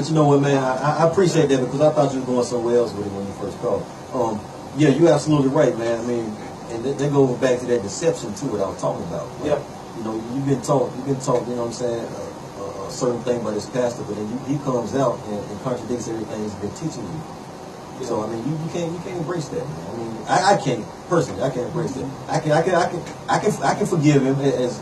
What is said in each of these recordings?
But you know what, man? I appreciate that because I thought you were going somewhere else with it when you first called. Yeah, you're absolutely right, man. I mean, and they go back to that deception too, what I was talking about. Like, you know, you've been taught, you know what I'm saying, a certain thing by this pastor, but then he comes out and contradicts everything he's been teaching you. Yeah. So I mean, you can't embrace that, man. I mean, I can't personally, I can't embrace that. I can forgive him as.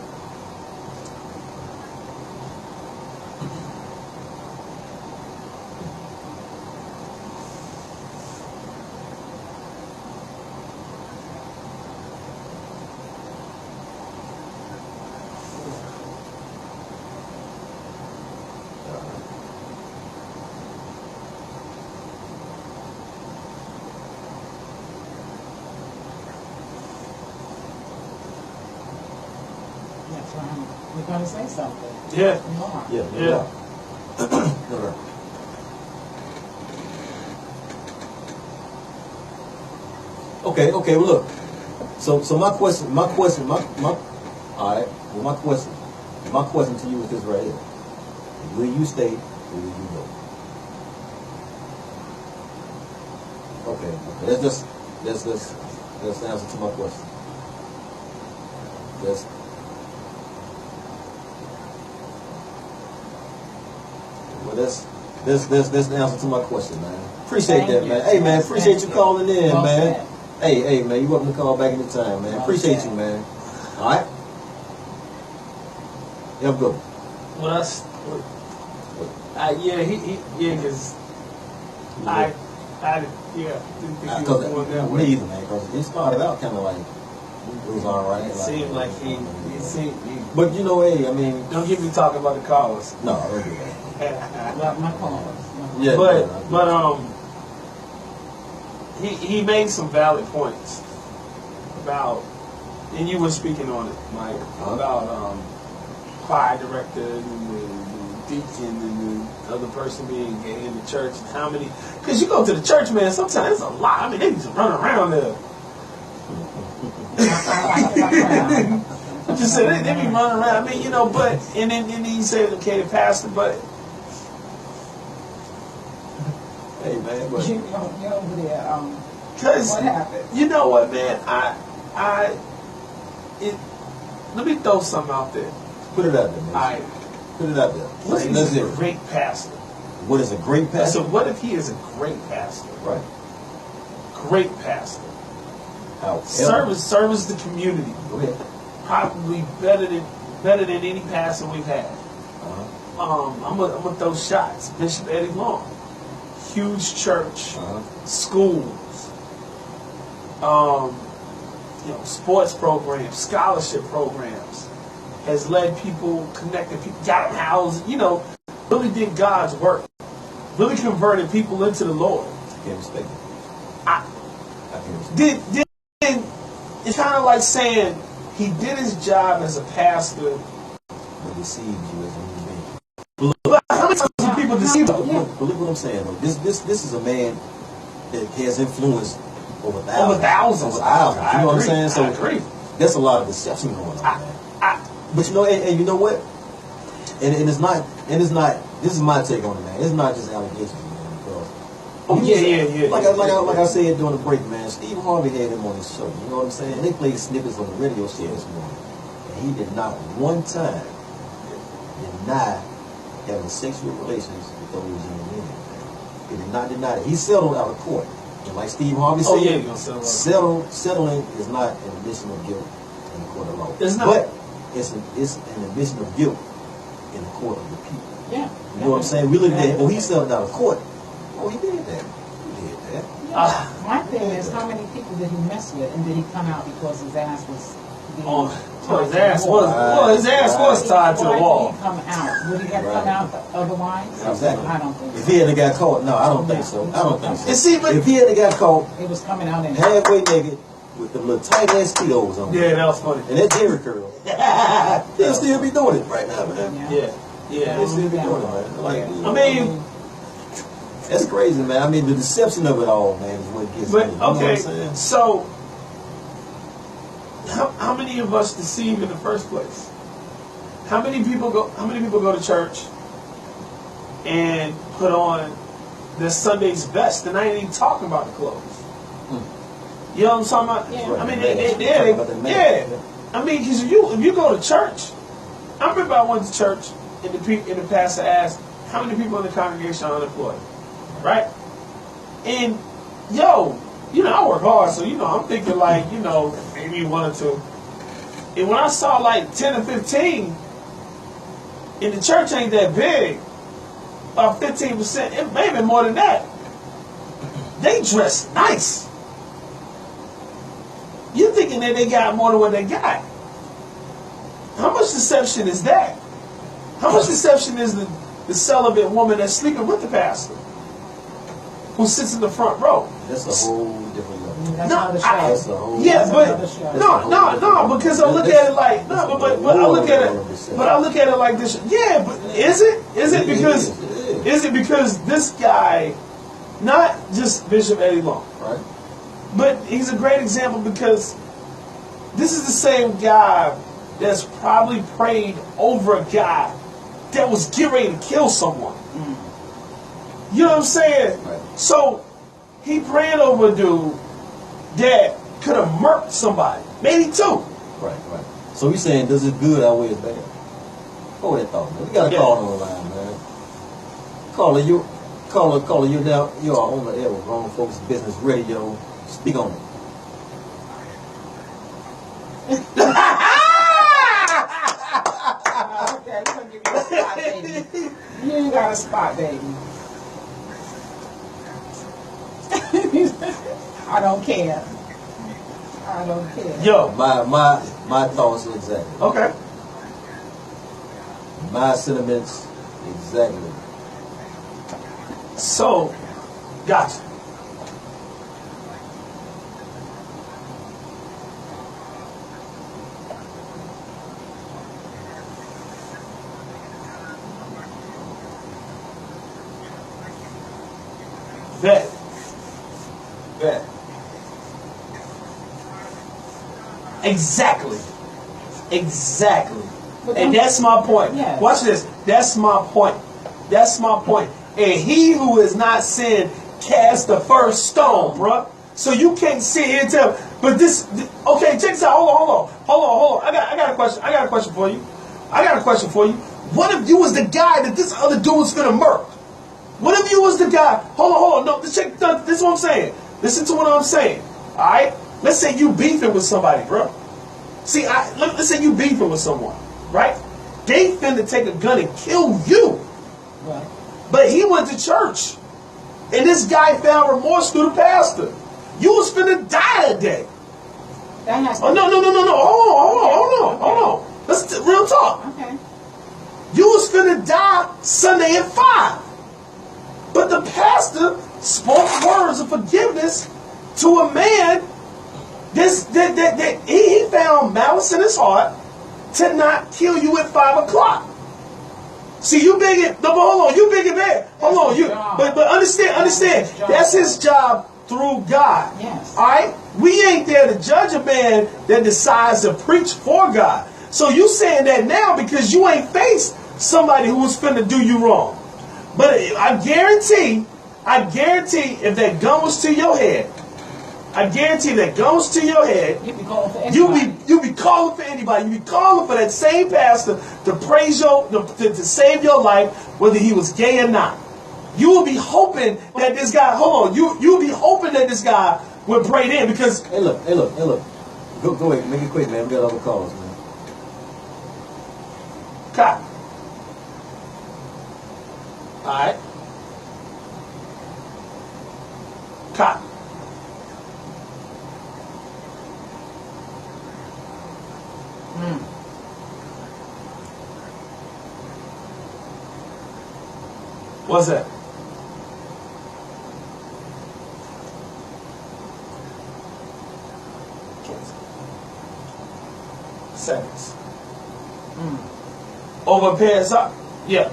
We're going to say something. Yeah. Yeah. Okay, well look. So my question, all right, well my question to you is this right here. Will you stay or will you go? Okay. That's the answer to my question. That's the answer to my question, man. Appreciate that, man. Hey, man, appreciate you calling in, man. Hey, man, you welcome to call back anytime, man. Appreciate you, man. All right? Yeah, go. Well, that's... because I didn't think he was going that way. Me either, man, because it started out kind of like, it was all right. It seemed like he but, you know, hey, I mean... Don't get me talking about the callers. No, I don't do that. My callers. Yeah, but he made some valid points about, and you were speaking on it, Mike, about choir director and the deacon and the other person being gay in the church and how many, because you go to the church, man, sometimes it's a lot. I mean, they just run around there. Just say they be running around. I mean, you know, but and then he said, okay, the pastor, but hey man, but you're over there. Cause what happened? You know what, man? Let me throw something out there. Put it out there, man. Put it out there. What is a great pastor? What is a great pastor? So what if he is a great pastor? Right. Great pastor. How? Service the community. Go ahead. Probably better than any pastor we've had. I'm gonna throw shots. Bishop Eddie Long, huge church, schools, sports programs, scholarship programs, has led people, connected people, got them housed, really did God's work, really converted people into the Lord. I can't respect it. I can't respect it. It's kind of like saying he did his job as a pastor, but deceived you as a human being. But how many times do people deceive you? But look what I'm saying, though. This is a man that has influence over thousands. Over thousands. You know what I'm saying? So I agree. There's a lot of deception going on, man. But and you know what? And it's not. This is my take on it, man. It's not just allegations, man. Yeah. Like I said during the break, man. Steve Harvey had him on his show. You know what I'm saying? They played snippets on the radio show this morning, and he did not one time deny having sexual relations with those young women. He did not deny it. He settled out of court. And like Steve Harvey said, settling is not an admission of guilt in the court of law. It's not. But it's an admission of guilt in the court of the people. Yeah. You know what I'm saying? We look at that. He settled out of court. Oh, he did that. My thing is, how many people did he mess with, and did he come out because his ass was being his ass was tied to the wall. Why did he come out? Would he have come out otherwise? Exactly. I don't think so. If he hadn't got caught, no, I don't think so. I don't think so. You see, but if he hadn't got caught, it was coming out in halfway naked with the little tight ass Speedos on. Yeah, that was funny. And that Jerry curl. He'll still be doing it right now, man. Yeah. He'll still be doing it, man. Like, I mean, that's crazy, man. I mean, the deception of it all, man, is what gets me. You know what I'm saying? So how many of us deceive in the first place? How many people go to church and put on their Sunday's best, and I ain't even talking about the clothes. You know what I'm talking about? Yeah. I mean, Yeah. I mean, because if you go to church, I remember I went to church, and the pastor asked, how many people in the congregation are unemployed? Right? And, yo, I work hard, so, I'm thinking like, maybe 1 or 2. And when I saw like 10 or 15, and the church ain't that big, about 15%, it may be more than that, they dress nice. You're thinking that they got more than what they got. How much deception is that? How much deception is the celibate woman that's sleeping with the pastor, who sits in the front row? That's a whole different level. That's another show. That's a whole. Yeah, That's but another show. no, because I look at it like but I look at it like this. Yeah, but is it because this guy, not just Bishop Eddie Long, Right. but he's a great example because this is the same guy that's probably prayed over a guy that was getting ready to kill someone. You know what I'm saying? Right. So he prayed over a dude that could have murked somebody, maybe 2. Right. So we saying, does it good outweigh it bad? Hold that thought, man. We got a call on the line, man. Caller, you're now, you are on the air with Grown Folks Business Radio. Speak on it. Okay, we're gonna give you a spot, baby. You ain't got a spot, baby. I don't care. I don't care. Yo, My thoughts exactly. okay. My sentiments exactly. So, gotcha. Bet. Exactly. And that's my point. Yes. Watch this. That's my point. And he who is not sinned cast the first stone, bruh. So you can't sit here and tell. But this, okay, check this out. Hold on. I got a question. I got a question for you. What if you was the guy that this other dude was gonna murk? What if you was the guy? Hold on. No, this is what I'm saying. Listen to what I'm saying. All right. Let's say you beefing with somebody, bro. See, let's say you beefing with someone, right? They finna take a gun and kill you. Right. But he went to church, and this guy found remorse through the pastor. You was finna die that day. That has to Oh no! Hold on. Let's real talk. Okay. You was finna die Sunday at 5. But the pastor spoke words of forgiveness to a man that he found malice in his heart to not kill you at 5 o'clock. See, you big it. No, but hold on. You big it bad. Hold on. But understand. That's his job through God. Yes. All right. We ain't there to judge a man that decides to preach for God. So you saying that now because you ain't faced somebody who was finna do you wrong. But I guarantee if that gun was to your head, You'd be calling for anybody. you be calling for anybody. You be calling for that same pastor to praise to save your life, whether he was gay or not. You will be hoping that this guy. Hold on. You will be hoping that this guy would pray then because. Hey, look. Go ahead. Make it quick, man. We got other calls, man. Cop. All right. Cop. What's that? Seconds. Over a pair of socks? Yeah.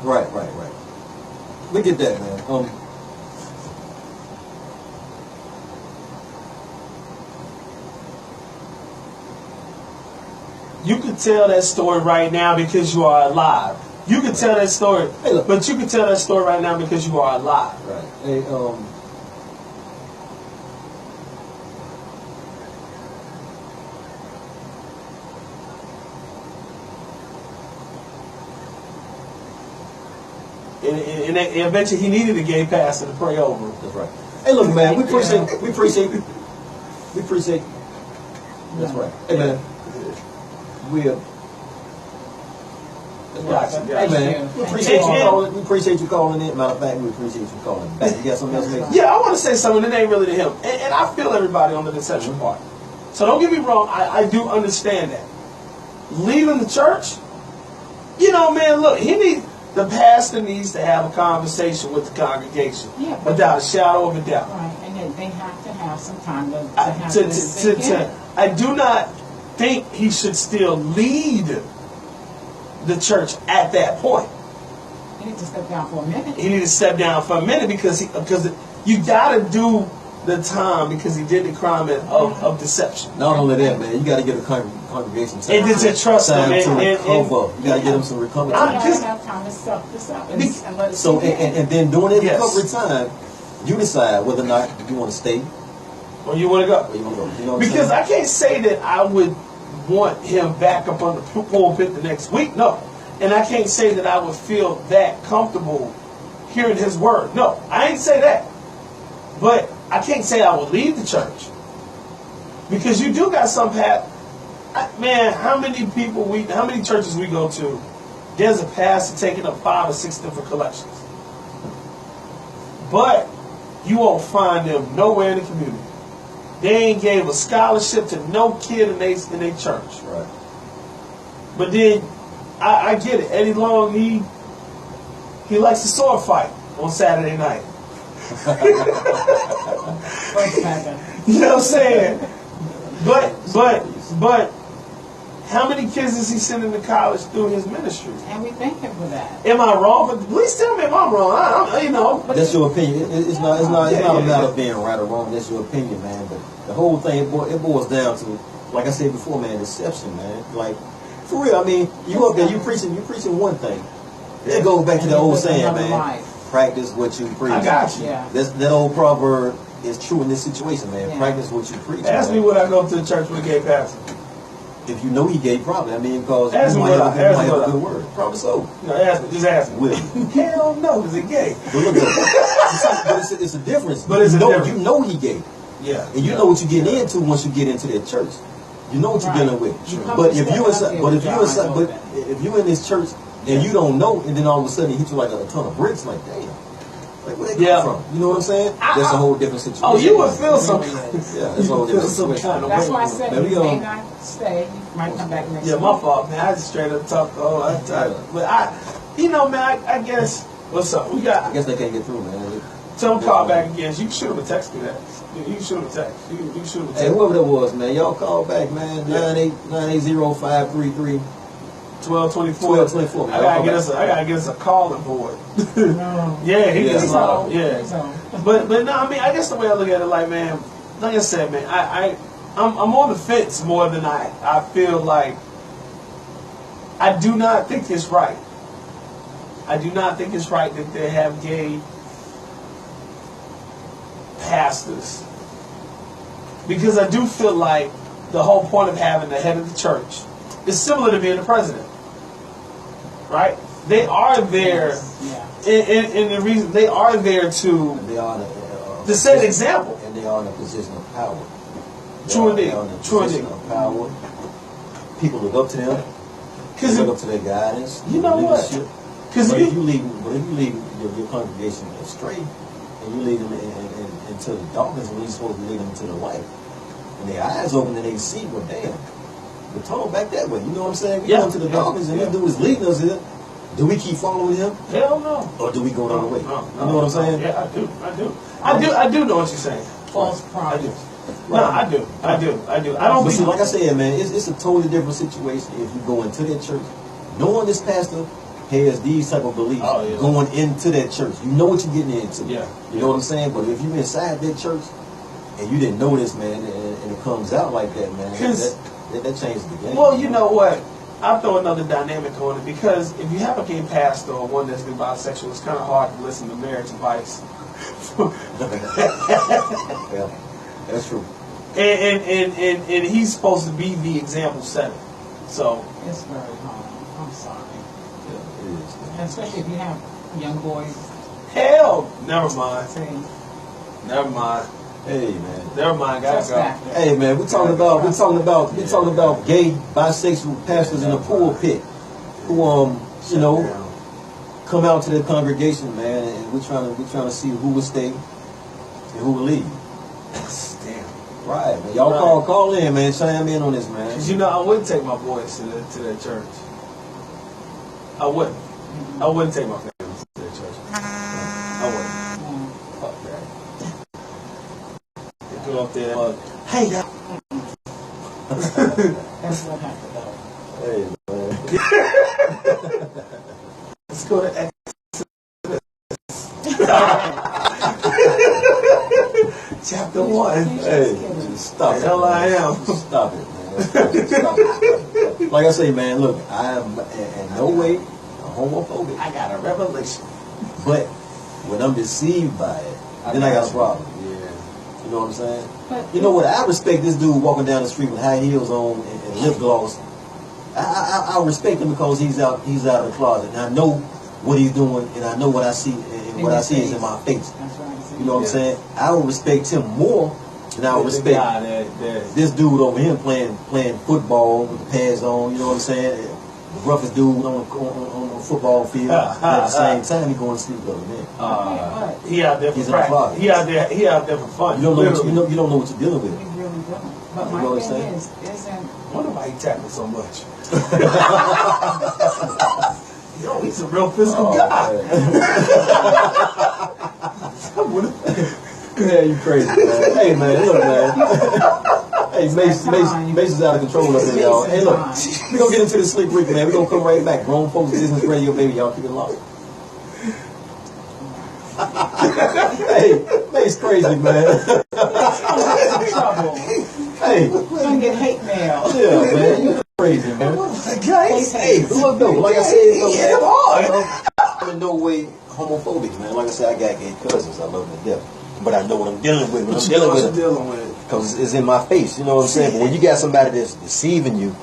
Right. We get that, man. You could tell that story right now because you are alive. You could tell that story, but you could tell that story right now because you are alive. Right. Hey, And I bet you he needed a gay pastor to pray over. That's right. Hey, look, man, we appreciate. That's right. Hey, man, we're. Gotcha. Hey, man, we appreciate you calling. We appreciate you calling in. Matter of fact, we appreciate you calling back. You got something else to make? Yeah, I want to say something that ain't really to him, and I feel everybody on the deception part. So don't get me wrong. I do understand that. Leaving the church, you know, man. Look, the pastor needs to have a conversation with the congregation, without a shadow of a doubt. Right, and they have to have some time to I do not think he should still lead the church at that point. He needs to step down for a minute. He needs to step down for a minute because you got to do the time because he did the crime of deception. Not only that, man, you got to get a congregation time. And to trust him to recover. You got to get them some recovery You time. got to have time to suck this up and let it So, sink in. and then during that recovery time, you decide whether or not you want to stay or you want to go. or you want to go. You know what Because I'm I can't say that I would want him back up on the pulpit the next week. No. And I can't say that I would feel that comfortable hearing his word. No, I ain't say that. But I can't say I would leave the church. Because you do got some man, how many churches we go to, there's a pastor taking up 5 or 6 different collections. But you won't find them nowhere in the community. They ain't gave a scholarship to no kid in their church. Right. But then I get it. Eddie Long, he likes to sword fight on Saturday night. You know what I'm saying? But how many kids is he sending to college through his ministry? And we thank him for that. Am I wrong? But please tell me if I'm wrong. You know. That's your opinion. It's not a matter of being right or wrong. That's your opinion, man. But the whole thing, it boils down to, like I said before, man, deception, man. Like, for real, I mean, you up there, you preaching one thing. It goes back to the old saying, man. Life. Practice what you preach. I got you. Yeah. That old proverb is true in this situation, man. Yeah. Practice what you preach. Ask me would I go to the church with a gay pastor. If you know he gay, probably. I mean, because Ask you me might what have I- a good word. Probably so. No, just ask me. Will. Hell no, is it gay? But look, it's a difference. But it's a difference. You know he gay. Yeah. And you know what you're getting into once you get into that church. You know what you're dealing with. But if you're in this church and you don't know, and then all of a sudden it hits you like a ton of bricks, like damn. Like where they come from? You know what I'm saying? That's a whole different situation. Oh, you would feel something. Yeah, it's a whole different situation. That's why I said There we he go. may not stay. He might come back next Yeah, week. my fault, man. I just straight up talk. But I guess. What's up? I guess they can't get through, man. Tell them call back again. You can shoot them a text me that. You can shoot them a text. You can shoot them a text. Hey, whoever that was, man, y'all call back, man. 980-533. 1224. 1224. I gotta get us a calling board. No. Yeah, he Yeah. gets He's love. on. Yeah. He's on. But no, I mean, I guess the way I look at it, like, man, like I said, man, I'm on the fence more than I feel like. I do not think it's right. I do not think it's right that they have gay pastors, because I do feel like the whole point of having the head of the church is similar to being the president, right? They are there, and the reason they are there to set an example, and they are in a position of power. True indeed. They are in a True position indeed. of power. People look up to them. They look up to their guidance. You know what? leadership. Because But if you lead your congregation astray, and you lead them into the darkness when you're supposed to lead them to the light, and their eyes open and they see, well, damn, the tunnel back that way. You know what I'm saying? We go into the darkness, and this dude is leading us here. Do we keep following him? Hell no. Or do we go the other way? No, You know what I'm saying? Yeah, I do know what you're saying. False I do. prophets. No, I do. I don't But see, believe. like I said, man, it's a totally different situation if you go into that church knowing this pastor has these type of beliefs going into that church. You know what you're getting into. Yeah. You know what I'm saying? But if you're inside that church and you didn't know this, man, and it comes out like that, man, that changes the game. Well, you know what? I'll throw another dynamic on it, because if you have a gay pastor or one that's been bisexual, it's kind of hard to listen to marriage advice. Yeah, that's true. And he's supposed to be the example setter. So It's very hard. I'm sorry. Yeah, it is. And especially if you have young boys. hell, never mind. Saying, Never mind. Hey, man. Never mind. Gotta just go. that. Hey, man, we're talking about gay, bisexual pastors in the pulpit who, you know, come out to their congregation, man, and we're trying to see who will stay and who will leave. Damn. Right, man. Y'all call in, man. Chime in on this, man. Because you know, I wouldn't take my boys to that church. I wouldn't. I wouldn't take my family to that church. I wouldn't. Fuck that. They go up there. Hey, y'all. That's what happened, though. Hey, man. Let's go to Chapter 1. Hey, stop it. Hell, I am. Stop it, man. Stop it. Like I say, man, look, I am in no way homophobic. I got a revelation. But when I'm deceived by it, then I got a problem. Yeah. You know what I'm saying? But You know what? I respect this dude walking down the street with high heels on and lip gloss. I respect him because he's out of the closet, and I know what he's doing, and I know what I see, and what I see is in my face. That's right. You know what I'm saying? I would respect him more than I would respect this dude over here playing football with the pads on. You know what I'm saying? The roughest dude on the football field. At the same time, he going to sleep with other men. He out there for He's in the practice. closet. He out there for fun. You don't know you don't know what you're dealing with. We really don't. But You know my what I'm thing saying? isn't. Wonder why he tapping so much. Yo, he's a real physical guy. Yeah, you crazy, man. Hey, man, look, man. Hey, Mace is out of control up there, y'all. Hey, look, we gonna get into the sleep week, man. We gonna come right back. Grown folks business radio, baby. Y'all keep it locked. Hey, Mace crazy, man. Trouble. Hey, We're gonna get hate mail. yeah, man. You crazy, man. Hey, look though, like I said, though, man, I'm in no way homophobic, man. Like I said, I got gay cousins. I love them to death. But I know what I'm dealing with. When I'm dealing with it. Because it's in my face, you know what I'm saying? But when you got somebody that's deceiving you,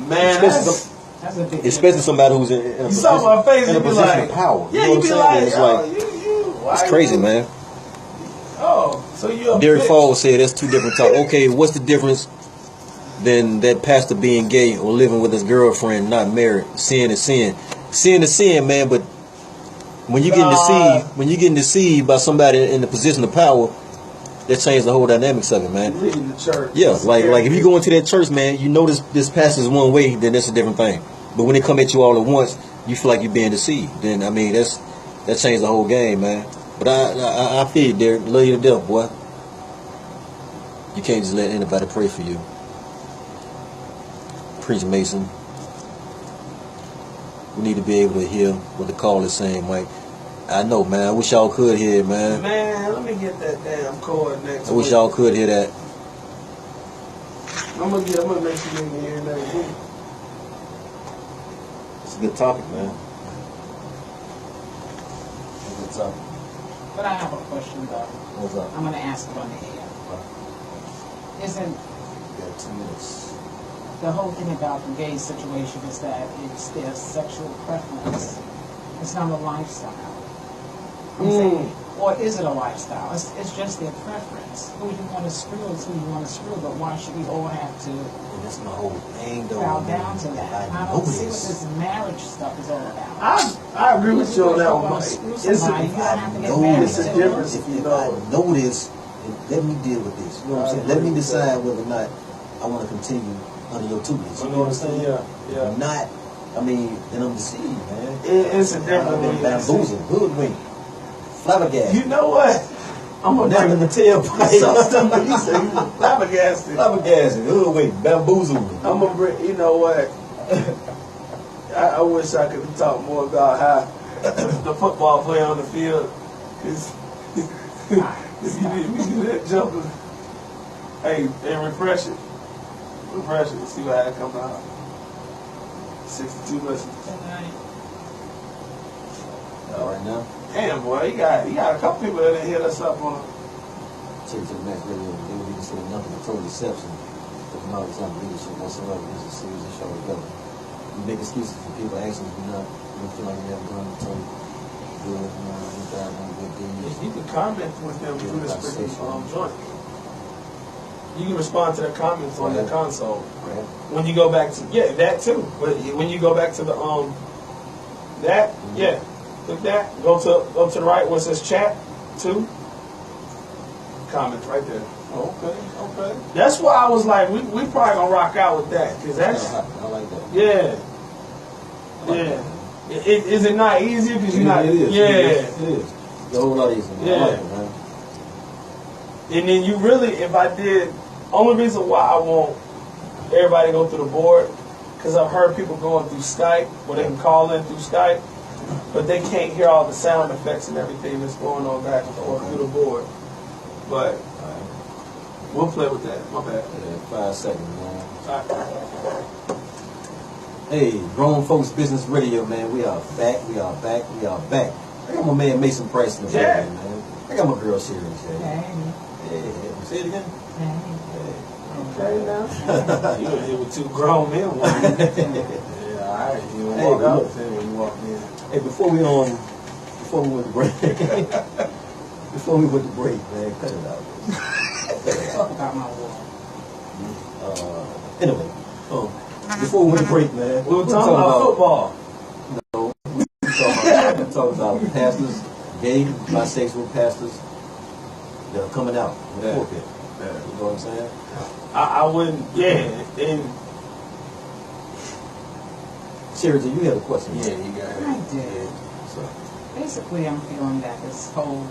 Man, That's a big especially somebody who's in a saw my face, in a you be position like, of power. yeah, you you know be what I'm like, saying? It's crazy, man. Oh, so you're a Derek bitch. Falls said that's two different talk. Okay, what's the difference than that pastor being gay or living with his girlfriend, not married? Sin is sin. Sin is sin, man. But when you getting deceived by somebody in the position of power, that changed the whole dynamics of it, man. Leading the church. Yeah, like if you go into that church, man, you know this pastor's one way, then that's a different thing. But when they come at you all at once, you feel like you're being deceived. Then I mean that changed the whole game, man. But I feel you, Derek. Love you to death, boy. You can't just let anybody pray for you. Preach, Mason. We need to be able to hear what the call is saying, Mike. I know, man. I wish y'all could hear it, man. Man, let me get that damn cord next I wish y'all could hear that. I'm gonna make sure you can hear that week. It's a good topic, man. It's a good topic. But I have a question, though. What's up? I'm gonna ask it on the air. Isn't You got 2 minutes. the whole thing about the gay situation is that it's their sexual preference? It's not a lifestyle. I'm saying, or is it a lifestyle? It's just their preference. Who you want to screw is who you want to screw, but why should we all have to And that's my whole thing, though. bow man. down to that? I I know don't see what this. this marriage stuff is all about. I agree with you on that one, Mike. Screw It's somebody, you don't have to get No, married it's a to difference. If I know this, let me deal with this. You know what I'm saying? Let me decide whether or not I want to continue under your tutelage. You know what I'm saying? Yeah. If not, I mean, then I'm deceived, man. It's a I've different been bamboozled, hoodwinked, flabbergasted. You know what? I'm gonna Down in the tailpipe. Something he said, flabbergasted. Flabbergasted, hoodwinked, bamboozled. I'm gonna bring. You know what? I wish I could have talked more about how the football player on the field is. If you do that jumper, hey, refresh it, see how it come out. 62 lessons. All right now. Damn, boy, you got a couple people that hit us up on. Take it to the next radio. They would even say nothing but total deception. Because now it's not leadership whatsoever. It's a series of show together. You make excuses for people actions do not. You feel like you haven't done it. Good, You can comment with them through this joint. You can respond to their comments on the console. Right. When you go back to that too. But when you go back to the click that. Go to the right where it says chat too. Comments right there. Okay. That's why I was like, we probably gonna rock out with that because that's I like that. yeah. Is it not easier because you're not? It is. Yeah. It is. It's a whole lot easier. Yeah. I like it, man. And then you really, if I did, only reason why I want everybody to go through the board, because I've heard people going through Skype, where they can call in through Skype, but they can't hear all the sound effects and everything that's going on back and forth through the board. But we'll play with that. My bad. Yeah, 5 seconds, man. All right. Hey, Grown Folks Business Radio, man. We are back. I got my man Mason Price in the building, man. I got my girl Sherry. Hey. Say it again. Hey. Okay, now. You were here with two grown men. Yeah, all right. You don't walk out there when you walk in. Hey, before we went to break, man, cut it out. Talk about my war. Anyway, before we went to break, man, We were talking about football. No, we talking about pastors, gay, bisexual pastors that are coming out with the pulpit. You know what I'm saying? I wouldn't, and Sheridan, you had a question. yeah, you got it. I did. So, Basically, I'm feeling that this whole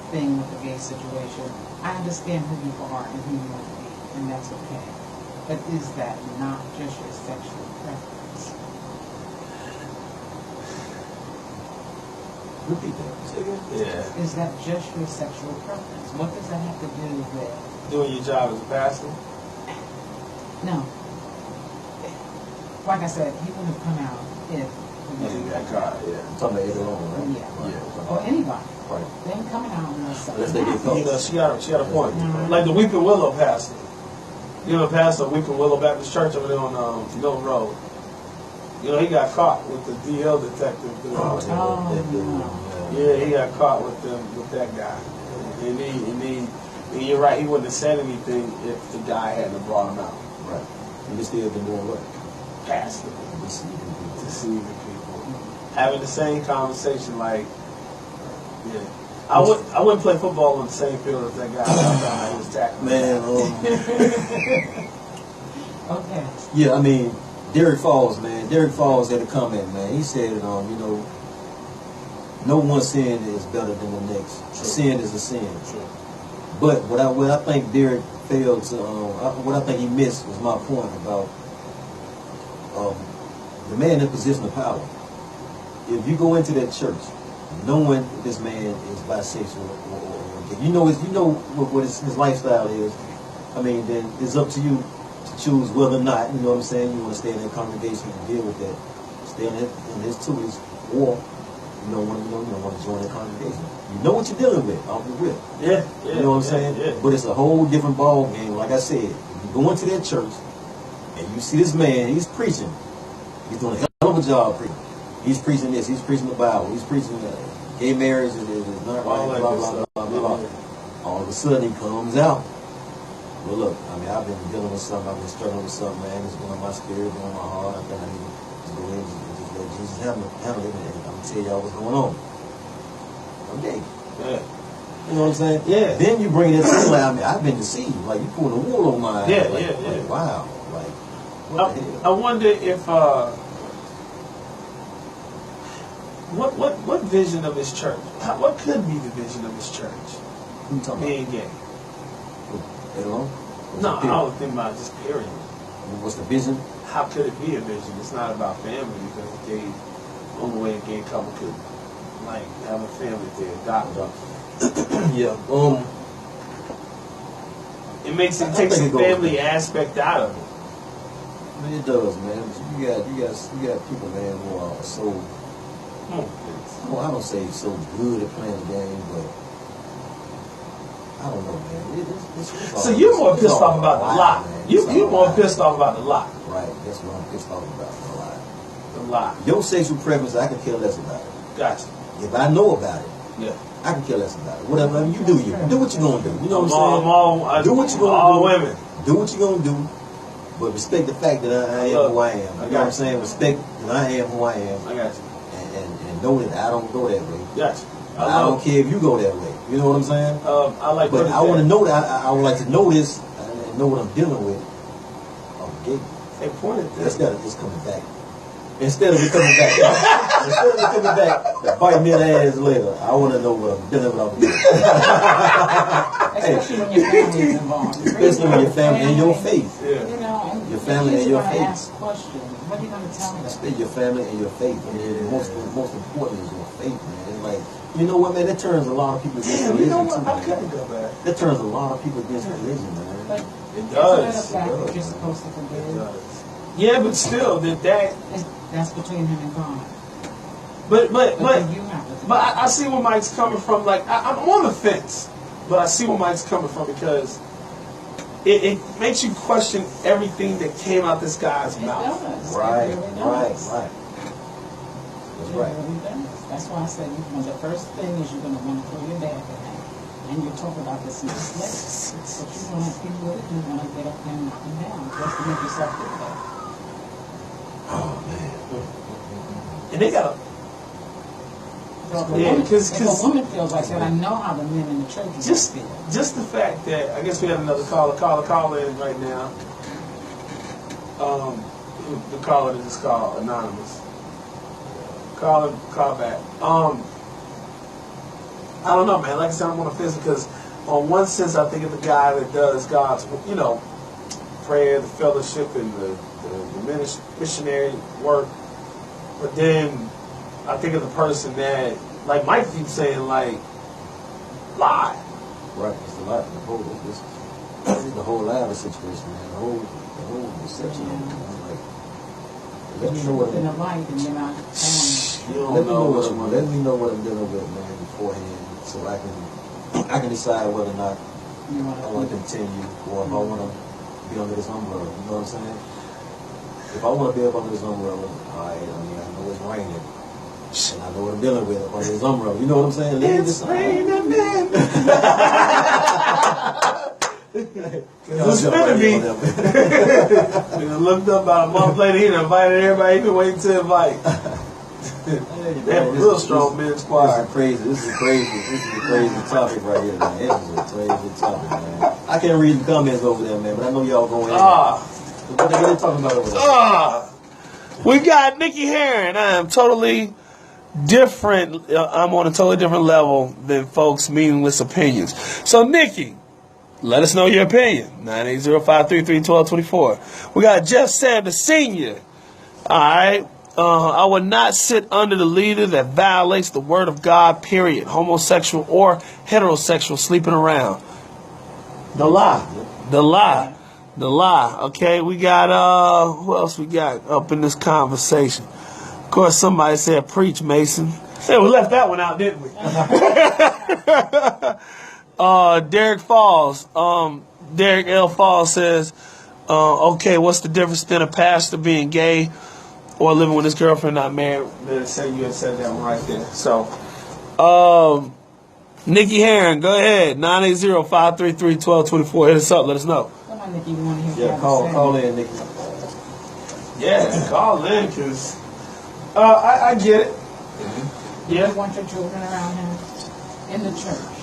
thing with the gay situation, I understand who you are and who you want to be, and that's okay. But is that not just your sexual preference? repeat that. Say again? Yeah. Is that just your sexual preference? What does that have to do with? Doing your job as a pastor? No. Like I said, he wouldn't have come out if. You got caught, yeah. I'm talking about either one, right? Yeah. Or anybody. Right. They ain't coming out unless Unless they get something caught. happens. She got a point. Like the Weeping Willow pastor. You know the pastor of Weeping Willow Baptist Church over there on Mill Road. You know, he got caught with the DL detective. Yeah, he got caught with that guy. And you're right, he wouldn't have said anything if the guy hadn't brought him out. Right. And you still been doing what? Pastor. Deceiving people. Having the same conversation like, yeah. I wouldn't play football on the same field as that guy. I was tackling. Man, Okay. yeah, I mean, Derek Falls, man. Derek Falls had a comment, man. He said, you know, no one sin is better than the next. True. Sin is a sin. True. But what I think Derek failed to, what I think he missed was my point about the man in position of power. If you go into that church, knowing this man is bisexual, or if you know what his lifestyle is, I mean, then it's up to you to choose whether or not, you know what I'm saying, you want to stay in that congregation and deal with that, stay in his tutelage, or you don't want to join the congregation. You know what you're dealing with, off the whip. Yeah. You know what I'm saying? Yeah. But it's a whole different ball game. Like I said, if you go into that church and you see this man, he's preaching. He's doing a hell of a job preaching. He's preaching this. He's preaching the Bible. He's preaching gay marriage is not right. Blah blah blah. All of a sudden he comes out. Well, look, I mean, I've been dealing with something. I've been struggling with something, man. It's going on my spirit, going on my heart. I think I need to go ahead and just let Jesus handle it. And I'm gonna tell y'all what's going on. I'm gay. Yeah. You know what I'm saying? Yeah. Then you bring it up, like, I mean, I've been deceived. Like, you pulling the wool on my eyes. Yeah, like, yeah. Like, wow. Like, what the hell? I wonder if what vision of his church? What could be the vision of his church? Who you talking Being gay. about? They don't know? No, I was thinking about just period. What's the vision? how could it be a vision? It's not about family because it gave, the only way a gay couple could like have a family if they adopt. Yeah. It takes the family aspect out of it. I mean, it does, man. You got people, man, who are so. Well, I don't say so good at playing the game, but I don't know, man. It's so you're more pissed off about the lie. You're more pissed off about the lie. Right. That's what I'm pissed off about. The lie. The lie. Your sexual preference, I can care less about it. Gotcha. If I know about it, yeah, I can care less about it. Whatever, I mean, you do you. Do what you're gonna do. You know what I'm saying? Do what you're gonna do. All women. Do what you're gonna do. But respect the fact that I am who I am. You know what I'm saying? Respect that I am who I am. I got you. And know that I don't go that way. Gotcha. I don't care if you go that way. You know what I'm saying? I like. But I want to know that. I would like to know this and know what I'm dealing with. I'm gay. They pointed this. Instead of just coming back. Instead of it coming back to bite me in the ass later, I want to know what I'm dealing with. Especially when your family is involved. Especially when your family and your faith. Yeah. You know, and your family and your faith. Ask questions. What are you going to tell them? Especially your family and your faith. I mean, most important is your faith, man. It's like, you know what, man? That turns a lot of people against religion. You know what? Too, I couldn't go back. That turns a lot of people against religion, man. But it does. It's not a fact that you're supposed to forgive. It does. Yeah, but still, that's between him and God. But I see where Mike's coming from. Like I'm on the fence, but I see where Mike's coming from because it makes you question everything that came out this guy's mouth. Does. Right, it really right. does. That's right. It really does. That's why I said the first thing is you're going to want to throw your dad in there. And you talk about this in this letter. But you're going to have people with it who want to get up there and knock him down just to make yourself feel better. Oh, man. And they got if a woman feels like that, I know how the men in the church feel. Just the fact that I guess we have another caller in right now. The caller that is called anonymous. Call back. I don't know, man. Like I said, I'm on the fence because on one sense, I think of the guy that does God's, prayer, the fellowship, and the missionary work. But then I think of the person that, like Mike keeps saying, like, lie. Right, it's the lie. This is the whole lie of the situation, man. The whole deception. Like, let me know what in the light, and you're not let me know what I'm dealing with, man, beforehand, so I can decide whether or not I want to continue or if I want to be under this umbrella. You know what I'm saying? If I want to be up under this umbrella, all right, I mean, I know it's raining. And I know what I'm dealing with up under this umbrella. You know what I'm saying? It's raining, man. It's gonna be. Looked up about a month later, he invited everybody. He been waiting to invite. They have a real strong men's choir. This is a crazy topic right here, man. This is a crazy topic, man. I can't read the comments over there, man, but I know y'all going in. What they talking about over there? We got Nikki Herron. I am totally different. I'm on a totally different level than folks' meaningless opinions. So, Nikki, let us know your opinion. 980-533-1224. We got Jeff Sanders Sr. All right. I would not sit under the leader that violates the word of God, period. Homosexual or heterosexual sleeping around. The lie. The lie. The lie. Okay, we got, who else we got up in this conversation? Of course, somebody said, preach, Mason. Hey, we left that one out, didn't we? Derek Falls. Derek L. Falls says, okay, what's the difference in a pastor being gay or living with his girlfriend not married? You had said that one right there. So, Nikki Herron, go ahead. 980-533-1224. Hit us up. Let us know. Come on, Nikki. We want to hear call in, Nikki. Yeah, call in, because I get it. Mm-hmm. Yeah. You want your children around him in the church.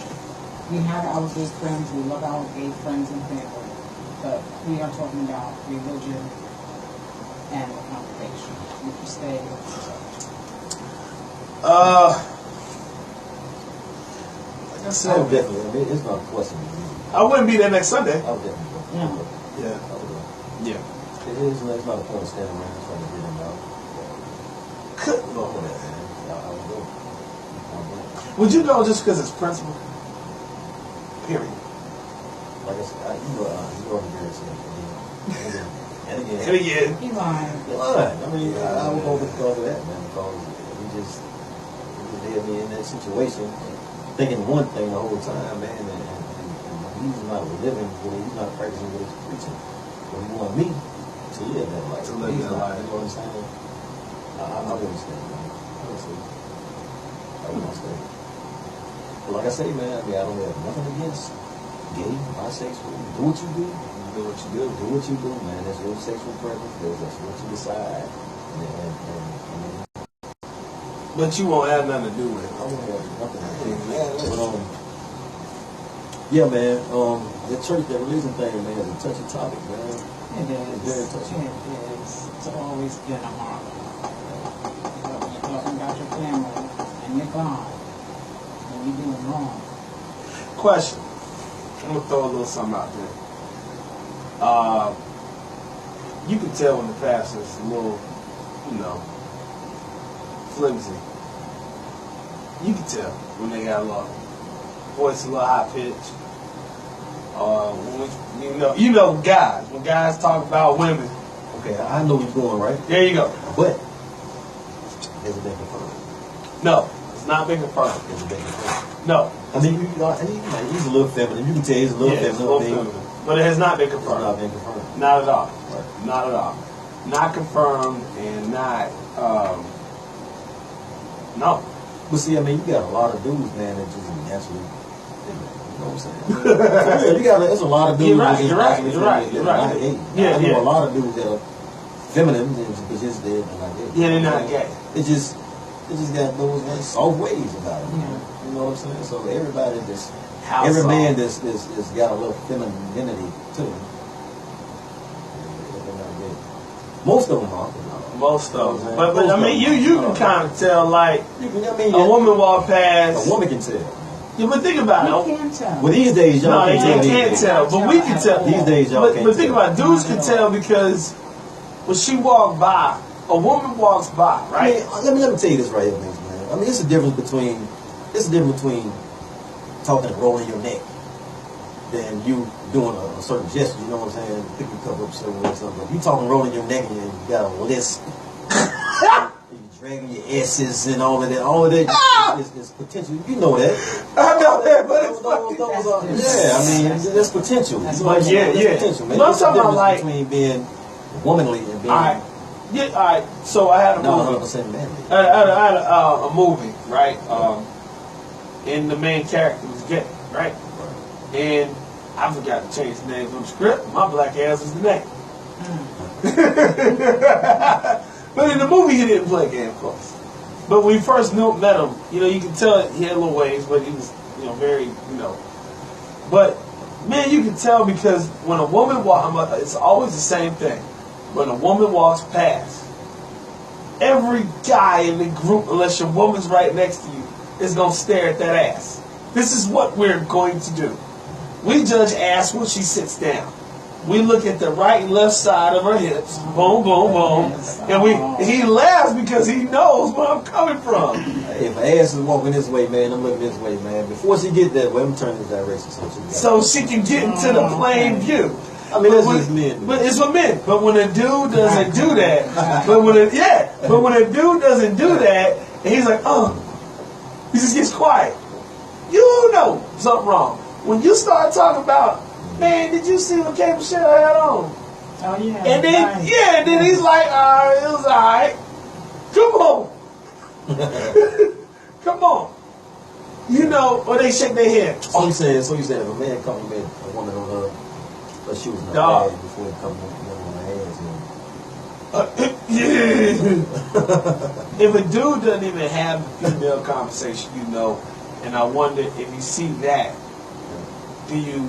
We have our gay friends. We love our gay friends and family. But we are talking about religion and the congregation. Would you stay with the church? Like I said, definitely. I mean, it's not a question. I wouldn't be there next Sunday. I would definitely. Yeah. It is, it's not a point of standing around trying to get him out. Couldn't go for that, man. I would go. Would you go just because it's principle? Period. Like I said, you already heard it. And again. And again. He lying. You're lying. I mean, I would go because of that, man. Because we just had me in that situation, thinking one thing the whole time, man. And he's not living, he's not practicing what he's preaching. But he want me to live that life. To live that life. You know what I'm saying? I wouldn't stay, man. I wouldn't stay. But like I say, man, I mean, I don't have nothing against gay, bisexual. Do what you do. Do what you do. Do what you do, man. That's your sexual preference. That's what you decide. But you won't have nothing to do with it. I won't have nothing to do with it. But, yeah, man, the church, that religion thing, man, is a touchy topic, man. It is. It's very touchy. It is. It's always been a hard one. You're talking about your family and your God, and you're doing wrong. Question. I'm going to throw a little something out there. You can tell when the pastor's a little, flimsy. You can tell when they got a little voice, a little high pitch. You know guys. When guys talk about women. Okay, I know you're going, right? There you go. But, has it been confirmed? No, it's not been confirmed. Has it been confirmed? No. I mean, he's a little feminine. You can tell he's a little feminine. But it has not been confirmed. It's not been confirmed. Not at all. Right. Not at all. Not confirmed and not, no. But see, I mean, you got a lot of dudes, man, that just naturally, you know what I'm saying? Yeah, there's a lot of dudes. You're right. I know a lot of dudes that are feminine and just they're not gay. Yeah, they're not gay. They just got those soft ways about it. You know what I'm saying? So everybody every man that's got a little femininity to them. They're not gay. Most of them are. Most of them. But I mean, you can kind of tell, like, a woman walk past. A woman can tell. Yeah, but think about it. You can't tell. Well, these days, y'all can't tell. But we can tell. These days, y'all can't tell. But think about it. Dudes can tell because when she walked by, a woman walks by, right? I mean, let me tell you this right here, man. I mean, it's a difference between talking and rolling your neck than you doing a certain gesture. You know what I'm saying? Pick your cup up, something. If you talking rolling your neck and you got a list, you dragging your S's and all of that is potential. You know that. I know that, but it's I mean, that's potential. That's potential, man. No, I'm talking about like between being womanly and being. All right. So I had a movie. 100% manly. I had a movie, right? And the main character was gay, right? And I forgot to change the name from the script. My black ass was the name. But in the movie, he didn't play gay, of course. But when we first met him, you can tell he had little waves, but he was, very, But, man, you can tell because when a woman walks, it's always the same thing. When a woman walks past, every guy in the group, unless your woman's right next to you, is going to stare at that ass. This is what we're going to do. We judge ass when she sits down. We look at the right and left side of her hips. Boom, boom, boom. And he laughs because he knows where I'm coming from. If her ass is walking this way, man, I'm looking this way, man. Before she get that way, I'm turning this direction so she can get into the plain view. I mean, that's just men. But it's for men. But when a dude doesn't do that, but when a dude doesn't do that, and he's like, he just gets quiet. You know something wrong. When you start talking about, man, did you see what Kate Michelle had on? Oh yeah. And then and then he's like, it was alright. Come on. Come on. Or they shake their head. So you saying if a man compliment a woman on her shoes in her Dog. bag before he compliment a woman on her If a dude doesn't even have a female conversation, and I wonder if you see that, do you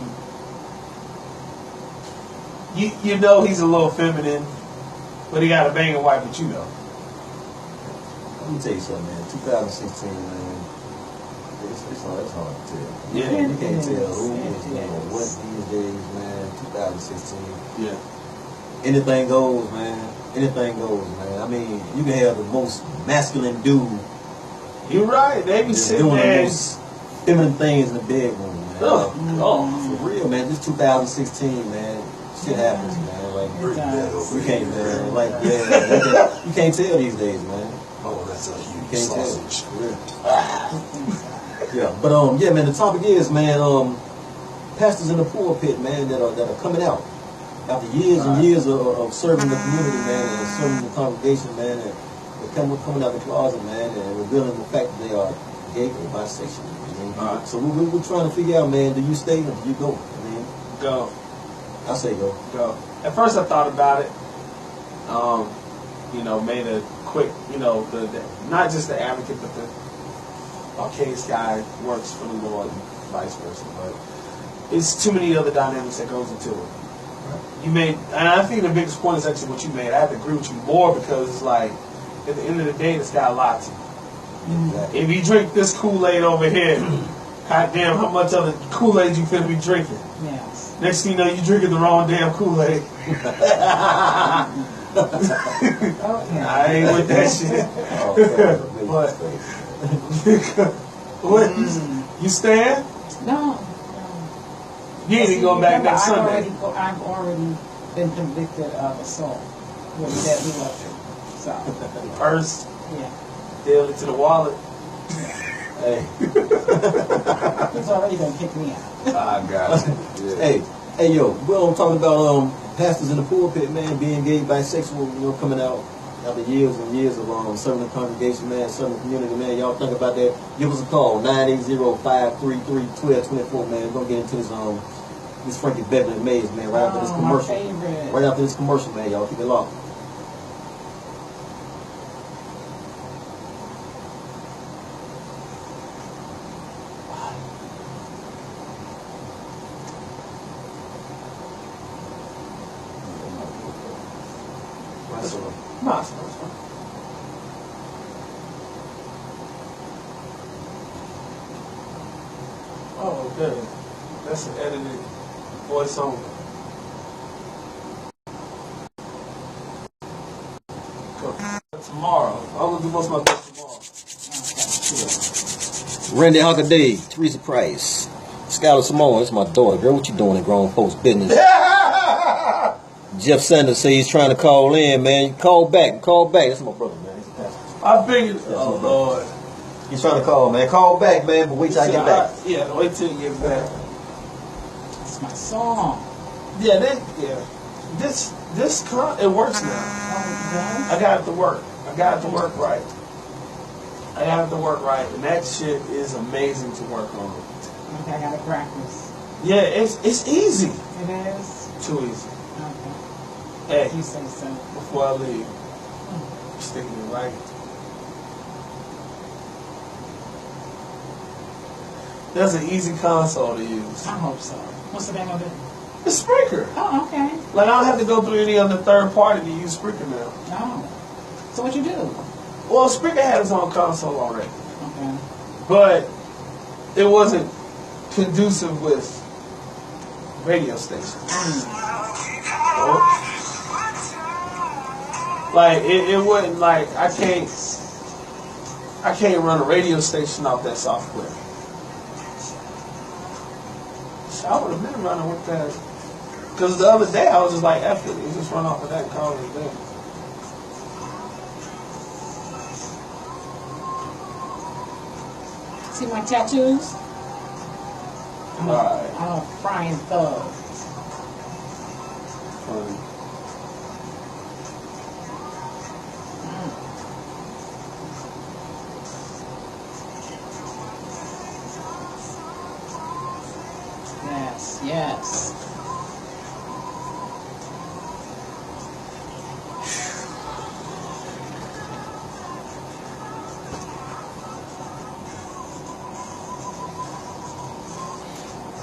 he's a little feminine, but he got a banging wife, but Let me tell you something, man. 2016, man. It's hard to tell. Yeah. You can't tell who is what these days, man. 2016. Yeah. anything goes, man. Anything goes, man. I mean, you can have the most masculine dude. You're right. They be sitting doing there. the most feminine things in the bedroom, man. Oh, For real, man. This 2016, man. Shit happens, man. Like, you can't, man. Like, you can't tell these days, man. Oh, that's a huge Can't tell. sausage. Yeah, but yeah, man. The topic is, man, pastors in the pulpit, man, that are coming out after years and years of serving the community, man, and serving the congregation, man, and they're coming out the closet, man, and revealing the fact that they are gay or bisexual. So we're trying to figure out, man, do you stay or do you go? I mean, Go. I say go. Go. At first I thought about it. Made a quick, the not just the advocate, but the okay, this guy works for the Lord and vice versa. But it's too many other dynamics that goes into it. You made, and I think the biggest point is actually what you made. I have to agree with you more because it's like, at the end of the day, this guy lied to you. Exactly. If you drink this Kool-Aid over here, goddamn, how much of the Kool-Aid you finna be drinking? Yes. Next thing you know, you drinking the wrong damn Kool-Aid. Okay. I ain't with that shit. What? You stand? No. You ain't even going back next Sunday. I've already been convicted of assault with deadly weapon. So, Purse, yeah. deal it to the wallet. Hey, He's already gonna kick me out. I got it. Yeah. hey, yo, we're talking about pastors in the pulpit, man, being gay, bisexual, coming out after years and years of serving the congregation, man, serving the community, man. Y'all think about that? Give us a call, 980-533-1224, man. We're gonna get into this Frankie Beverly Mays, man, right after this commercial. My favorite. Right after this commercial, man, y'all keep it locked. Oh, good. That's an edited voice only. Tomorrow. I'm gonna do most of my best tomorrow. Randy Hockaday, Teresa Price, Skylar Simone, that's my daughter. Girl, what you doing in grown folks' business? Jeff Sanders says he's trying to call in, man. Call back. That's my brother, man. He's a pastor. I figured. Oh Lord. He's trying to call, man. Call back, man, but wait till I get back. Yeah, wait till you get back. It's my song. Yeah, it works now. Oh, I got it to work. I got it to work right. And that shit is amazing to work on. okay, I gotta practice. Yeah, it's easy. It is? Too easy. Okay. Hey, You say so. before I leave, I'm sticking it right. That's an easy console to use. I hope so. What's the name of it? It's Spreaker. Oh, okay. Like, I don't have to go through any other third party to use Spreaker now. Oh. So what you do? Well, Spreaker had its own console already. Okay. But it wasn't conducive with radio stations. Like, it wouldn't, like, I can't run a radio station off that software. So I would have been running with that. Because the other day I was just like, F it, just run off of that and call it a day. See my tattoos? Alright. I'm a frying thug. Funny. Yes, yes.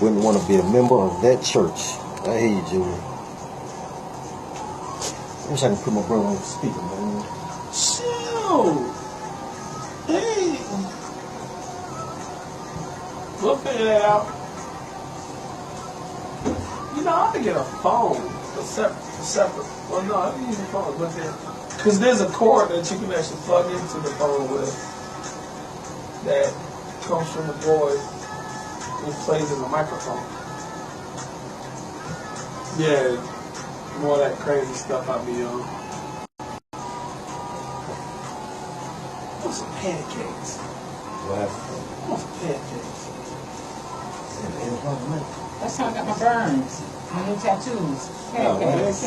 Wouldn't want to be a member of that church. I hear you, Julie. I wish I could put my brother on speaker, man. Shoot! Hey! We'll figure that out. You know, I have to get a phone. separate. Well, no, I'm using phone, but then because there's a cord that you can actually plug into the phone with that comes from the board and plays as a microphone. Yeah, more of that crazy stuff I be on. I want some pancakes. What happened? I want some pancakes. That's how I got my burns, my new tattoos. Pancakes.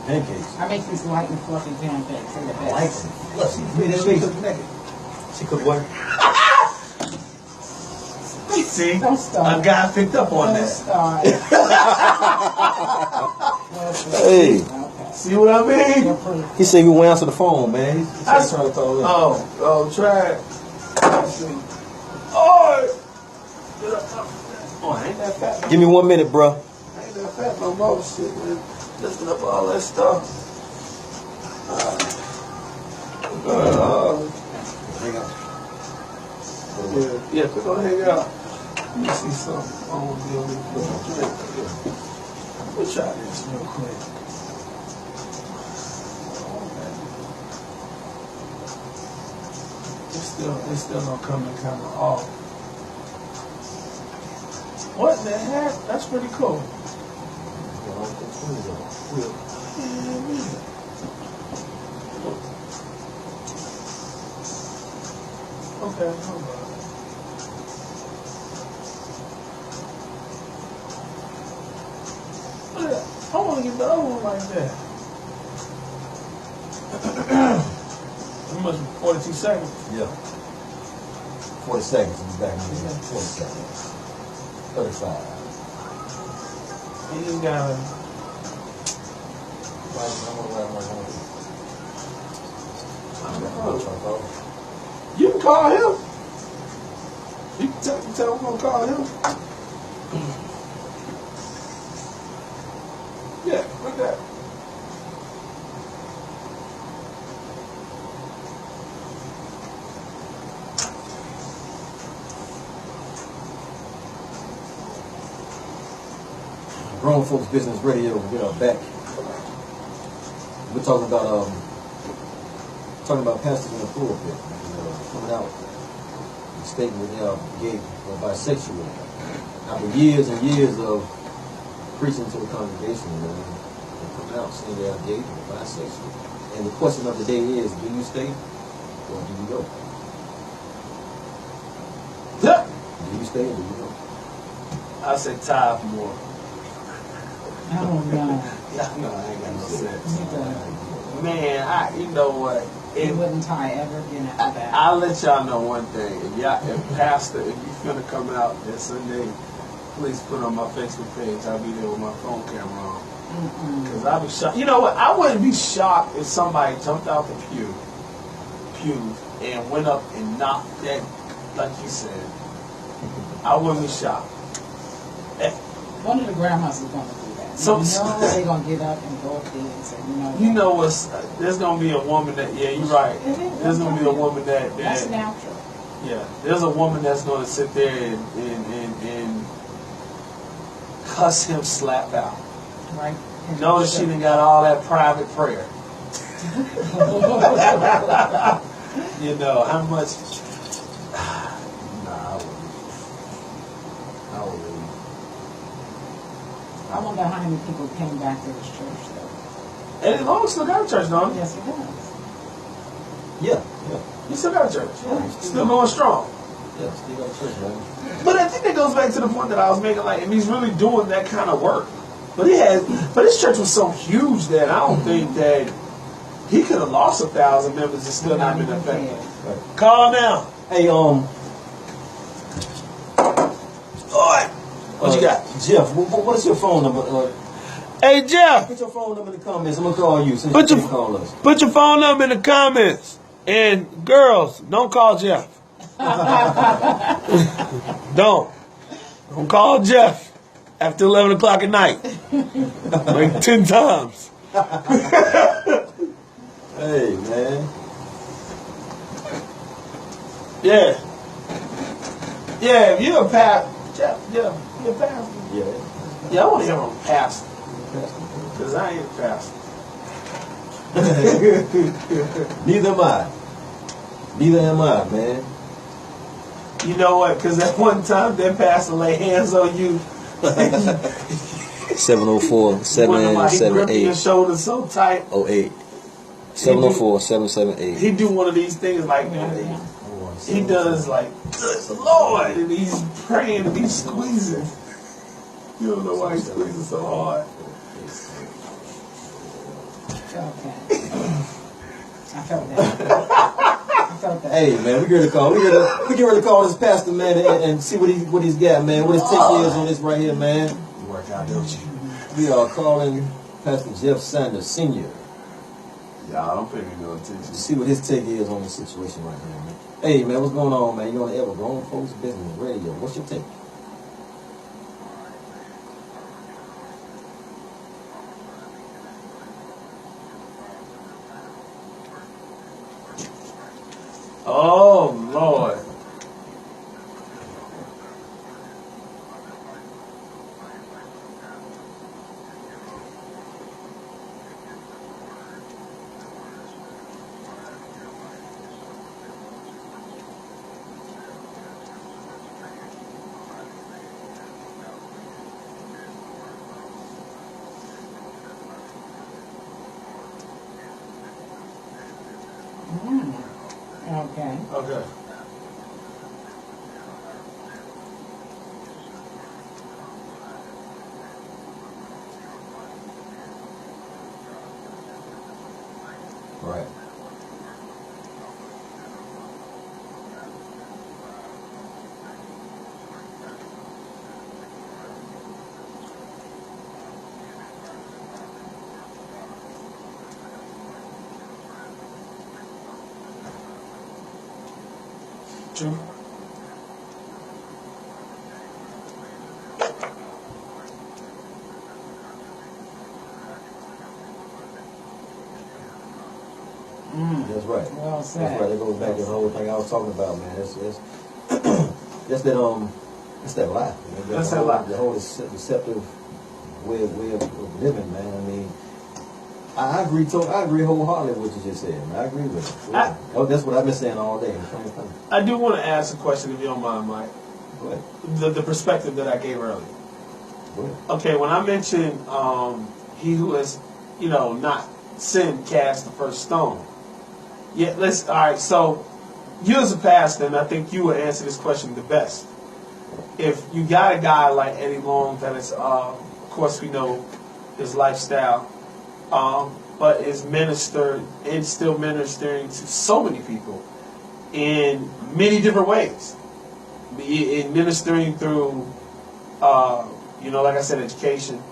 Pancakes. I make these light and fluffy pancakes. They're the best. Light and fluffy. She could what? See, Don't start. a guy picked up on Don't that. start. Hey. Okay. See what I mean? You're proof. He said he won't answer the phone, man. He's trying to throw it in. Oh, try it. Let's see. Oh, I ain't that fat. Give me 1 minute, bro. I ain't that fat no more. Shit, man. Lifting up all that stuff. Yeah, we're gonna hang out. Let me see something. I don't want to be able to put a drink. We'll try this real quick. It's still gonna come in kind of off. What the heck? That's pretty cool. Okay, hold on. I want to get the other one like that. It must be 42 seconds. Yeah. 40 seconds. We'll be back in 40 seconds. 35. You just gotta. You can call him. You can tell him I'm gonna call him. Yeah, like that. Grown Folks Business Radio. We are back. We're talking about pastors in the pulpit, coming out and stating that they are gay or bisexual. After years and years of preaching to the congregation, they're coming out saying they are gay or bisexual. And the question of the day is, do you stay or do you go? Yeah. Do you stay or do you go? I said tithe more. Oh, no. Yeah, no, I ain't got no sense. You don't. Man, you know what? You wouldn't tie ever again after that. I'll let y'all know one thing. If Pastor, if you're gonna come out that Sunday, please put on my Facebook page. I'll be there with my phone camera on. Because I'll be shocked. You know what? I wouldn't be shocked if somebody jumped out the pews and went up and knocked that, like you said. I wouldn't be shocked. One of the grandmas is going to do that. So they're going to get up and go up there and say, you know what's, there's going to be a woman that, yeah, you're right. There's going to be a woman that that's natural. Yeah, there's a woman that's going to sit there and cuss him slap out. Right. Notice she done got all that private prayer. You know, how much... Nah, I wouldn't. I wonder how many people came back to this church, though. And it long still got a church, don't it? Yes, it does. Yeah. You still got a church. Yeah. Still going strong. Yeah, still got a church, man. But I think that goes back to the point that I was making, like, if he's really doing that kind of work. But his church was so huge that I don't think that he could have lost 1,000 members and still not been affected. Right. Call now. Hey, What you got? Jeff, what is your phone number? Hey, Jeff. Put your phone number in the comments. I'm going to call you since Put you your- can't call us. Put your phone number in the comments. And girls, don't call Jeff. Don't call Jeff after 11 o'clock at night. Like 10 times. Hey, man. Yeah. Yeah, if you're a pastor, Jeff, yeah, you're a pastor. Yeah. Yeah, I want to hear from a pastor. Because Because I ain't a pastor. Neither am I. Neither am I, man. You know what? Because at one time, that pastor lay hands on you. 704 He gripped your 778 shoulder so tight. 08 704 778. He do one of these things like he does like Lord, and he's praying and he's squeezing. You don't know why he's squeezing so hard. Okay. I felt that. I felt that. Hey man, we get ready to call. We get ready to call this pastor man and see what he's got, man. What his take is on this right here, man. You work out, don't you? We are calling Pastor Jeff Sanders Sr. Y'all don't pay me no to attention. see what his take is on the situation right here, man. Hey man, what's going on, man? You on the Ever Grown Folks Business Radio. What's your take? Oh Lord. Okay. Okay. Right. True. That's right. Well said. That's right. That goes back to the whole thing I was talking about, man. That's that lie. That's that lie. The whole deceptive way of living, man. I mean, I agree wholeheartedly with what you just said, man. I agree with it. That's what I've been saying all day. I do want to ask a question if you don't mind, Mike. Go ahead. The perspective that I gave earlier. Go ahead. Okay, when I mentioned he who has, not sinned cast the first stone. Yeah, all right, so you as a pastor, and I think you would answer this question the best. If you got a guy like Eddie Long that is, of course we know his lifestyle, but is ministered and still ministering to so many people in many different ways. In ministering through, like I said, education,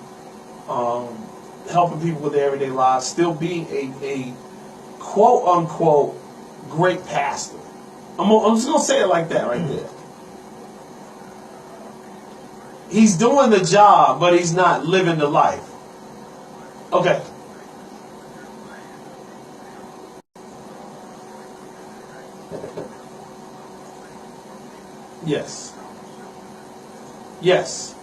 helping people with their everyday lives, still being a quote-unquote great pastor. I'm just going to say it like that right there. He's doing the job, but he's not living the life. Okay. Yes. Yes.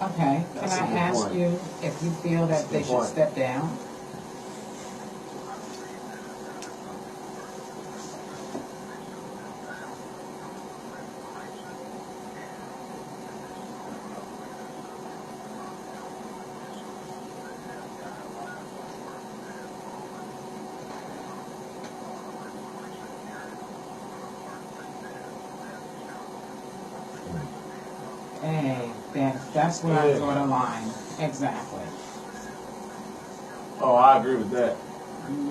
Okay, can That's a I good ask point. you if you feel that they good should point. step down? Hey, that's where I Yeah. draw the line. Exactly. Oh, I agree with that.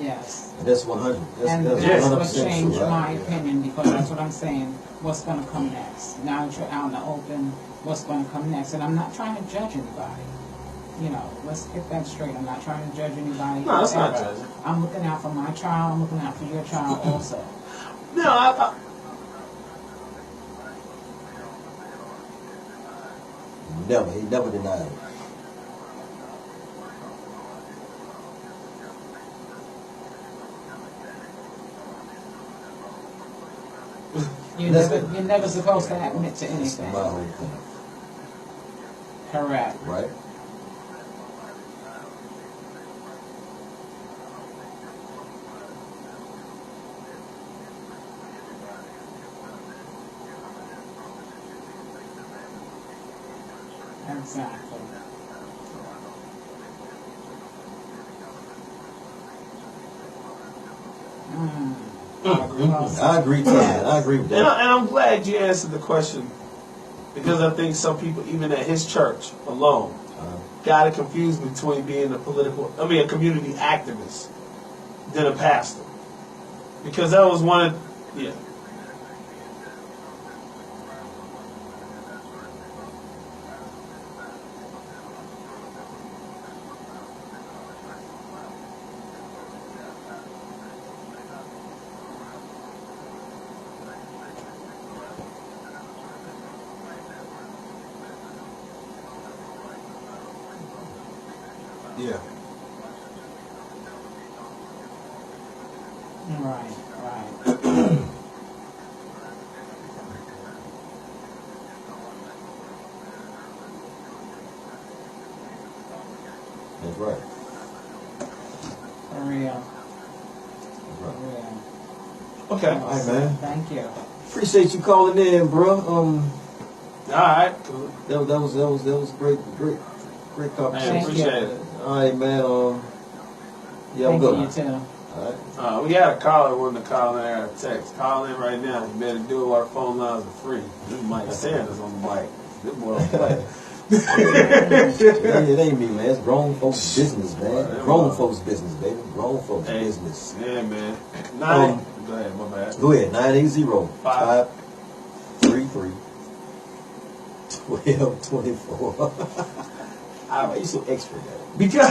Yes. That's 100. And That's that's 100% what changed true. my Yeah. opinion, because that's what I'm saying. What's going to come next? Now that you're out in the open, what's going to come next? And I'm not trying to judge anybody. You know, let's get that straight. I'm not trying to judge anybody. No, that's not Whatever. judging. I'm looking out for my child. I'm looking out for your child also. No, I He never denied it. You're never supposed to admit to That's anything. my whole thing. Correct. Right? Exactly. I agree to that. I agree with and that. I'm glad you answered the question, because I think some people, even at his church alone, got it confused between being a community activist than a pastor, because that was one of, yeah. Yeah. Right, right. That's right. For real. That's For right. real. Okay. All right, man. Thank you. Appreciate you calling in, bro. All right. Cool. That was great I conversation. appreciate it. All right, man. Yeah, I'm Thank you, good. you too. All right. We had a caller wanting to call in. I got a text. Call in right now. You better do it while our phone lines are free. This Mike Sanders on the mic. This boy don't play. It ain't me, man. It's grown folks' business, man. Grown folks' business, baby. Grown folks' Hey. business. Yeah, man. Go ahead, my bad. Go ahead. 980-533-1224. Why you so extra, man? Because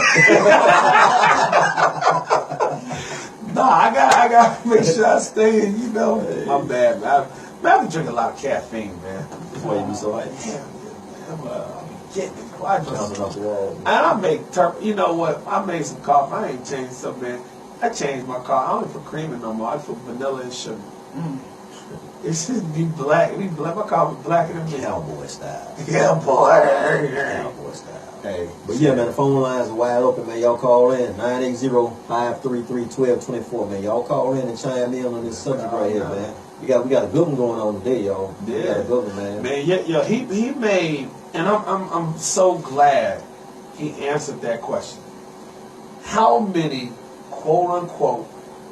I got to make sure I stay in, my bad, man. I have to drink a lot of caffeine, man. That's why you be so hyped. Damn, man. I'm getting it. I just, Bouncing off the wall. and I make you know what? I made some coffee. I ain't changed something, man. I changed my coffee. I don't put cream in no more. I put vanilla and sugar. It should be black. My coffee blacker than me. Cowboy style. Yeah, boy. Cowboy style. Hey, But yeah, man, the phone lines are wide open, man. Y'all call in 980-533-1224, man. Y'all call in and chime in on this subject right here, man. We got a good one going on today, y'all. We got a good one, man. Man, yeah, he made, and I'm so glad he answered that question. How many quote unquote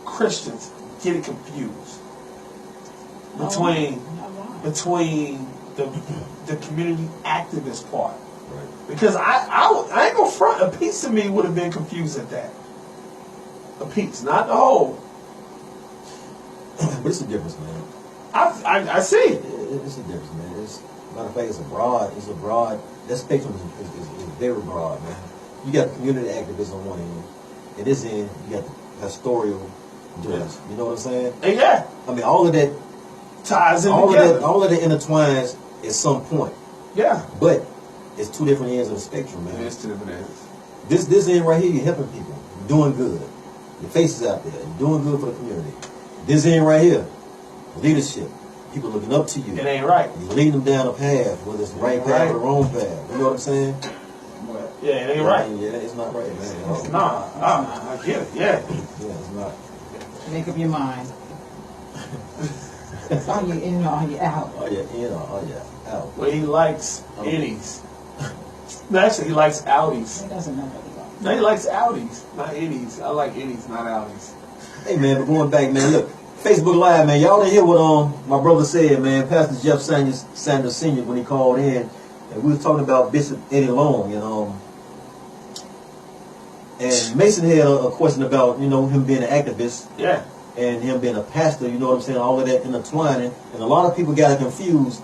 Christians get it confused between the community activist part? Right. Because I ain't gonna front. A piece of me would have been confused at that. A piece, not the whole. But it's a difference, man. I see. It's a difference, man. Matter of fact, it's a broad, that spectrum is very broad, man. You got the community activists on one end. At this end, you got the pastoral doers. You know what I'm saying? And yeah, I mean, all of that ties in together. all of that intertwines at some point. Yeah. But it's two different ends of the spectrum, man. It is two different ends. This end right here, you're helping people. You're doing good. Your face is out there. You're doing good for the community. This end right here, leadership. people looking up to you. It ain't right. You lead them down a path, whether it's the right path or the wrong path. You know what I'm saying? Yeah, it ain't right. Yeah, it's not right, man. Nah, I get it. Yeah. Yeah, it's not. Make up your mind. Are you in or are you out? Oh yeah, in or oh yeah, out. Well, he likes innies. Actually, he likes Audis. He doesn't know what he wants. No, he likes Audis, not innies. I like innies, not Audis. Hey man, but going back, man, look, Facebook Live, man, y'all didn't hear what my brother said, man, Pastor Jeff Sanders Sr. when he called in, and we was talking about Bishop Eddie Long, and Mason had a question about, him being an activist. Yeah. And him being a pastor, you know what I'm saying, all of that intertwining. And a lot of people got confused,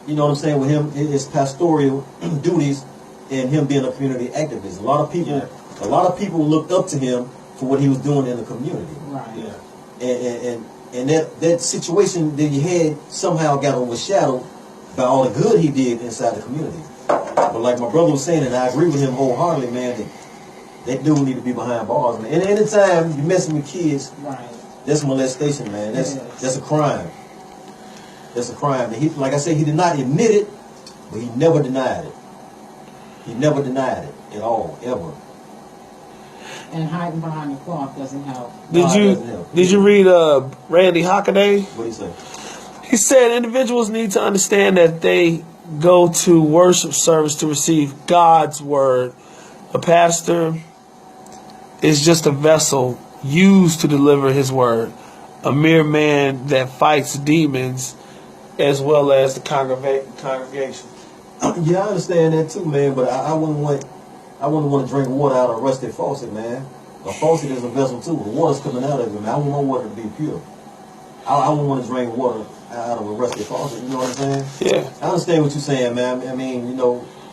you know what I'm saying, with him, his pastoral duties and him being a community activist. A lot of people looked up to him for what he was doing in the community. Right. Yeah. And that situation that he had somehow got overshadowed by all the good he did inside the community. But like my brother was saying, and I agree with him wholeheartedly, man, that dude need to be behind bars, man. And anytime you're messing with kids, right. That's molestation, man. That's a crime. That's a crime. And he, like I said, he did not admit it, but he never denied it. He never denied it at all, ever. And hiding behind the cloth doesn't help. Did you read Randy Hockaday? What did he say? He said individuals need to understand that they go to worship service to receive God's word. A pastor is just a vessel used to deliver his word, a mere man that fights demons as well as the congregation. Yeah, I understand that too, man. But I wouldn't want to drink water out of a rusted faucet, man. A faucet is a vessel too. The water's coming out of it, man. I want my water to be pure. I wouldn't want to drink water out of a rusted faucet. You know what I'm saying? Yeah. I understand what you're saying, man. I mean,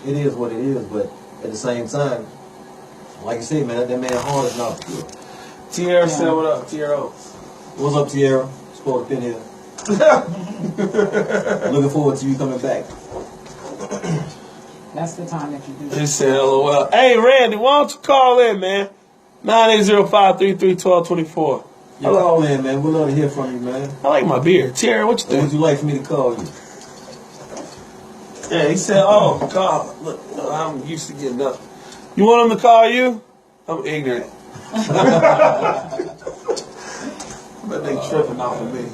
it is what it is. But at the same time, like you said, man, that man's heart is not pure. Tierra said, what up, Tierra? What's up, Tierra? Sport the pin here. Looking forward to you coming back. That's the time that you do. He said, LOL. Hey, Randy, why don't you call in, man? 9805-3312-24. You call in, man. We'd love to hear from you, man. I like my beard. Tierra, what you Or think? would you like for me to call you? Yeah, he said, oh, God, look, I'm used to getting up. You want him to call you? I'm ignorant. But they tripping off of me.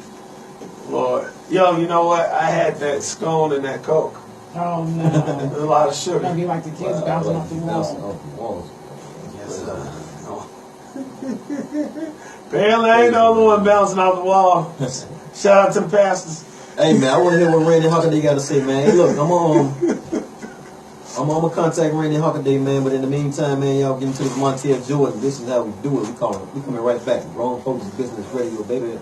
Lord. Yo, you know what? I had that scone and that Coke. Oh, no. There's a lot of It's sugar. going to be like the kids bouncing off the Bouncing wall. off the walls. Yes, apparently, I ain't the only one bouncing off the wall. Shout out to the pastors. Hey, man, I want to hear what Randy Hockaday got to say, man. Hey, look, I'm gonna contact Randy Hockaday, man. But in the meantime, man, y'all get into this Montel Jordan. This is how we do it. We coming right back. Grown Folks Business Radio, baby.